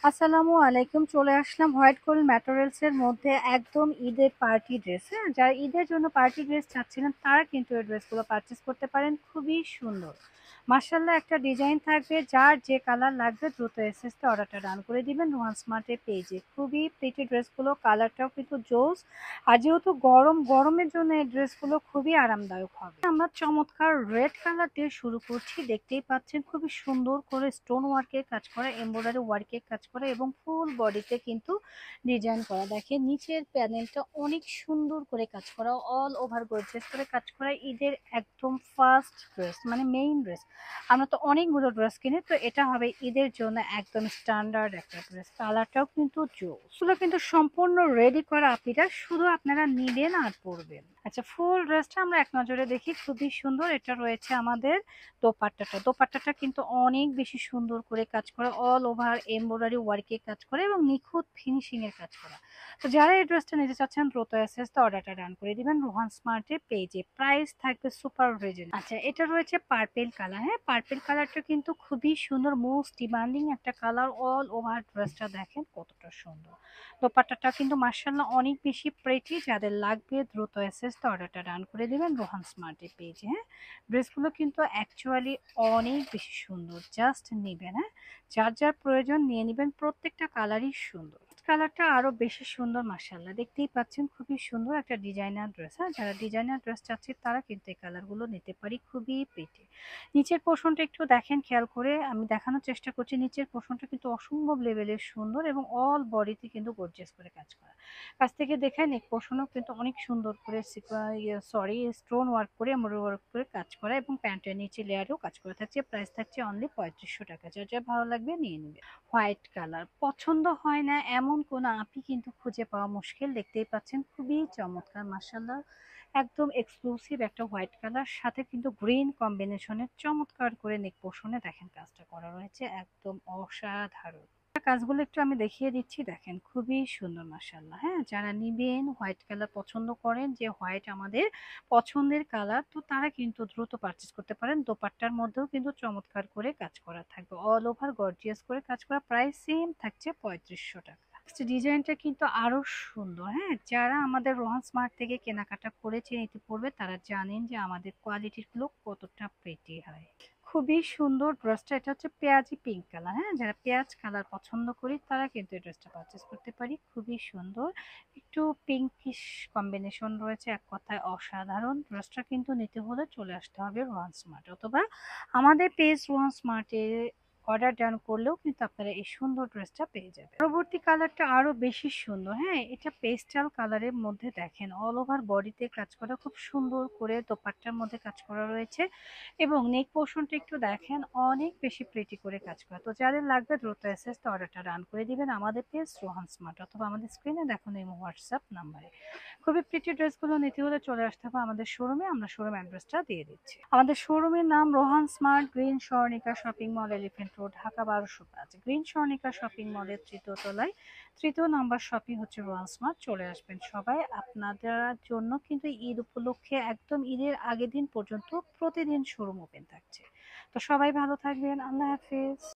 আসসালামু আলাইকুম। চলে আসলাম হোয়াইট গোল্ড ম্যাটেরিয়ালস এর মধ্যে একদম ঈদের পার্টি ড্রেস। হ্যাঁ, যারা ঈদের জন্য পার্টি ড্রেস চাচ্ছিলেন তারা কিন্তু এই ড্রেসগুলো পারচেস করতে পারেন। খুবই সুন্দর, মার্শাল্লাহ একটা ডিজাইন থাকবে। যার যে কালার লাগবে দ্রুত এসএসতে অর্ডারটা ডান করে দিবেন রোহান স্মার্টের পেজে। খুবই প্রিটি ড্রেসগুলো, কালারটাও কিন্তু জোস। আর যেহেতু গরমের জন্য এই ড্রেসগুলো খুবই আরামদায়ক হবে। আমরা চমৎকার রেড কালার দিয়ে শুরু করছি। দেখতেই পাচ্ছেন খুবই সুন্দর করে স্টোন ওয়ার্কের কাজ করা, এমব্রয়ডারি ওয়ার্কের কাজ করা এবং ফুল বডিতে কিন্তু ডিজাইন করা। দেখেন নিচের প্যানেলটা অনেক সুন্দর করে কাজ করা, অল ওভার গর্জিয়াস করে কাজ করা। ঈদের একদম ফার্স্ট ড্রেস, মানে মেইন ড্রেস। আমরা তো অনেকগুলো ড্রেস কিনি, তো এটা হবে ঈদের জন্য একদম স্ট্যান্ডার্ড একটা ড্রেস। কালারটাও কিন্তু জোস। এগুলো কিন্তু সম্পূর্ণ রেডি করা আপিটা, শুধু আপনারা নিবেন আর পরবেন। আচ্ছা, ফুল ড্রেসটা আমরা এক নজরে দেখি। খুবই সুন্দর। এটা রয়েছে আমাদের দোপাট্টাটা কিন্তু অনেক বেশি সুন্দর করে কাজ করা, অল ওভার এমব্রয়ডারি ওয়ার্কে কাজ করা এবং নিখুঁত ফিনিশিং এর কাজ করা। তো যারা এই ড্রেসটা নিতে চাচ্ছেন দ্রুত এসএসতে অর্ডারটা ডান করে দিবেন রোহান স্মার্টের পেজে। প্রাইস থাকবে সুপার রিজনেবল। আচ্ছা, এটা রয়েছে পার্পেল কালার। হ্যাঁ, পার্পেল কালারটা কিন্তু খুবই সুন্দর, মোস্ট ডিমান্ডিং একটা কালার। অল ওভার ড্রেসটা দেখেন কতটা সুন্দর। দোপাট্টাটা কিন্তু মার্শাল্লাহ অনেক বেশি প্রেটি। যাদের লাগবে দ্রুত এসএসতে অর্ডারটা ডান করে দিবেন রোহান স্মার্টের পেজে। হ্যাঁ, ড্রেসগুলো কিন্তু অ্যাকচুয়ালি অনেক বেশি সুন্দর। জাস্ট নিবেন। হ্যাঁ, যার যার প্রয়োজন নিয়ে নিবেন। প্রত্যেকটা কালারই সুন্দর। কালারটা আরো বেশি সুন্দর মাশাআল্লাহ। দেখতেই পাচ্ছেন খুবই সুন্দর একটা ডিজাইনার ড্রেস। হ্যাঁ, যারা ডিজাইনার ড্রেস চাচ্ছে তারা কিন্তু এই কালারগুলো নিতে পারি। খুবই প্রিটি। নিচের পোর্শনটা একটু দেখেন খেয়াল করে, আমি দেখানোর চেষ্টা করছি। নিচের পোর্শনটা কিন্তু অসম্ভব লেভেলের সুন্দর এবং অল বডিতে কিন্তু গর্জিয়াস করে কাজ করা। কাছ থেকে দেখেন নেক পোর্শনও কিন্তু অনেক সুন্দর করে স্টোন ওয়ার্ক করে, এমব্রয়ডারি ওয়ার্ক করে কাজ করা এবং প্যান্টের নিচে লেয়ারেও কাজ করা থাকছে। প্রাইস থাকছে অনলি 3500 টাকা। যার যা ভালো লাগবে নিয়ে নেবে। হোয়াইট কালার পছন্দ হয় না এমন কোনো আপি কিন্তু খুঁজে পাওয়া মুশকিল। দেখতেই পাচ্ছেন খুবই চমৎকার মাশাআল্লাহ, একদম এক্সক্লুসিভ একটা হোয়াইট কালার, সাথে কিন্তু গ্রিন কম্বিনেশনের চমৎকার করে নেক পোর্শনে দেখেন কাজটা করা রয়েছে, একদম অসাধারণ। কাজগুলো একটু আমি দেখিয়ে দিচ্ছি। দেখেন খুবই সুন্দর মাশাআল্লাহ। হ্যাঁ, যারা নিবেন হোয়াইট কালার পছন্দ করেন, যে হোয়াইট আমাদের পছন্দের কালার, তো তারা কিন্তু দ্রুত পারচেজ করতে পারেন। দোপাট্টার মধ্যেও কিন্তু চমৎকার করে কাজ করা থাকবে, অল ওভার গর্জিয়াস করে কাজ করা। প্রাইস সেম থাকছে 3500 টাকা। ডিজাইনটা কিন্তু আরো সুন্দর। হ্যাঁ, যারা আমাদের রোহান স্মার্ট থেকে কেনাকাটা করেছেন ইতিপূর্বে তারা জানেন যে আমাদের কোয়ালিটির গুলো কতটা প্রিটি হয়। খুবই সুন্দর ড্রেসটা। এটা হচ্ছে পেঁয়াজি পিঙ্ক কালার। হ্যাঁ, যারা পেঁয়াজ কালার পছন্দ করি তারা কিন্তু এই ড্রেসটা পারচেস করতে পারি। খুবই সুন্দর, একটু পিঙ্কিশ কম্বিনেশন রয়েছে। এক কথায় অসাধারণ। ড্রেসটা কিন্তু নিতে হলে চলে আসতে হবে রোহান স্মার্ট, অথবা আমাদের পেজ রোহান স্মার্টে অর্ডার ডান করলেও কিন্তু আপনারা এই সুন্দর ড্রেসটা পেয়ে যাবেন। পরবর্তী কালারটা আরো বেশি সুন্দর। হ্যাঁ, এটা পেস্টাল কালারের মধ্যে দেখেন অল ওভার বডিতে কাজ করা, খুব সুন্দর করে দোপাট্টার মধ্যে কাজ করা রয়েছে এবং নেক পোর্শনটা একটু দেখেন অনেক বেশি প্রিটি করে কাজ করা। তো যাদের লাগবে দ্রুত এসএসতে অর্ডারটা রান করে দিবেন আমাদের পেজ রোহান স্মার্ট, অথবা আমাদের স্ক্রিনে দেখানো এই হোয়াটসঅ্যাপ নাম্বারে। খুবই প্রিটি ড্রেসগুলো নিতে হলে চলে আসতে হবে আমাদের শোরুমে। আমরা শোরুম অ্যাড্রেসটা দিয়ে দিচ্ছি। আমাদের শোরুমের নাম Rohan smart, green Swarnika shopping mall, elephant road, Dhaka 1205। Green Swarnika shopping মলের 3য় তলায় 3য় নাম্বার শপই হচ্ছে রোহান স্মার্ট। চলে আসবেন সবাই। আপনাদের জন্য কিন্তু ঈদ উপলক্ষে একদম ঈদের আগের দিন পর্যন্ত প্রতিদিন শোরুম ওপেন থাকছে। তো সবাই ভালো থাকবেন। আল্লাহ হাফেজ।